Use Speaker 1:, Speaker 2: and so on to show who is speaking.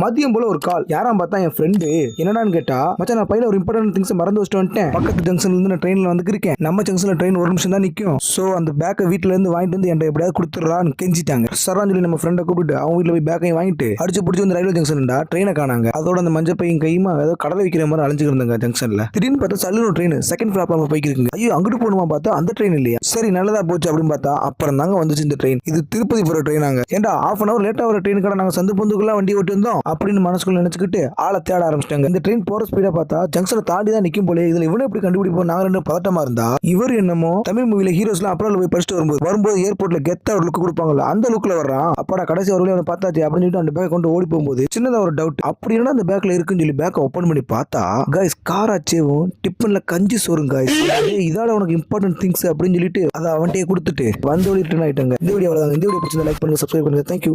Speaker 1: மதியம் போல ஒரு கால் யாராம் பார்த்தா என் ஃப்ரெண்டு என்னடான்னு கேட்டா, மச்சான் நான் பையில ஒரு இம்பார்ட்டன்ட் திங்ஸ் மறந்து வச்சுட்டு வந்துட்டேன். பக்கத்து ஜங்ஷன்ல இருந்து நான் ட்ரெயின்ல வந்துருக்கேன். நம்ம ஜங்ஷன்ல ட்ரெயின் ஒரு நிமிஷம் தான் நிக்கும். சோ அந்த பேக்கை வீட்டுல இருந்து வாங்கிட்டு வந்து என்கிட்ட எப்படியாவது கொடுத்துறான்னு கெஞ்சிட்டாங்க. சரான்னு சொல்லி நம்ம ஃப்ரெண்டை கூப்பிட்டு அவங்க வீட்டுல போய் பேக்கையும் வாங்கிட்டு அடிச்சு பிடிச்சி வந்து ரயில்வே ஜங்ஷன்டா ட்ரெயினை காணாங்க. அதோட அந்த மஞ்சள் பையன் கையுமா ஏதோ கடலை வைக்கிற மாதிரி அழிஞ்சுட்டு இருந்தாங்க ஜங்ஷன்ல. திடீர்னு பார்த்தா சல்லுன்னு ட்ரெயின் செகண்ட் பிளாட்ஃபார்ம்ல போய்க்கிருக்கு. ஐயோ அங்கிட்டு போகணுமா பார்த்தா அந்த ட்ரெயின் இல்லையா. சரி நல்லதா போச்சு அப்படின்னு பார்த்தா அப்புறம் தாங்க வந்துச்சு இந்த ட்ரெயின். இது திருப்பதி போற ட்ரெயின். ஏன்டா ஹாஃப் அன் அவர் லேட்டா வர ட்ரெயின் கடை நாங்க சந்து பொந்துக்குள்ள வண்டி ஓட்டி வந்தோம் அப்படின்னு மனசுக்குள்ள நினைச்சுக்கிட்டு ஆளை தேட ஆரம்பிச்சிட்டாங்க. இந்த ட்ரெயின் போற ஸ்பீடா பார்த்தா ஜங்ஷனை தாண்டி தான் நிக்கும் போல. இதுல இவனை எப்படி கண்டுபிடிப்போம் நாங்க ரெண்டு பதட்டமா இருந்தா, இவர் என்னமோ தமிழ் மூவில ஹீரோஸ்லாம் அப்புறம் போய் படிச்சுட்டு வரும்போது ஏர்போர்ட்ல கெத்தா ஒரு லுக் கொடுப்பாங்கல்ல அந்த லுக்ல வர்றான். அப்பாடா கடைசி ஒரு அவனை பார்த்தாச்சு அப்படின்னு சொல்லிட்டு அந்த பேக் கொண்டு ஓடி போகும்போது சின்னதா ஒரு டவுட், அப்படி என்ன அந்த பேக்ல இருக்குன்னு சொல்லி பேக்கை ஓப்பன் பண்ணி பார்த்தா கைஸ் கார் ஆச்சேவும் டிப்பன்ல கஞ்சி சோறும் கைஸ். இதால உனக்கு இம்பார்ட்டன்ட் திங்ஸ் அப்படின்னு சொல்லிட்டு அதை அவன்கிட்டயே கொடுத்துட்டு வந்து ரிட்டர்ன் ஆயிட்டாங்க. இந்த வீடியோ அவ்வளவுதான். இந்த வீடியோ பிடிச்சதை லைக் பண்ணுங்க, சப்ஸ்கிரைப் பண்ணுங்க. தேங்க்யூ.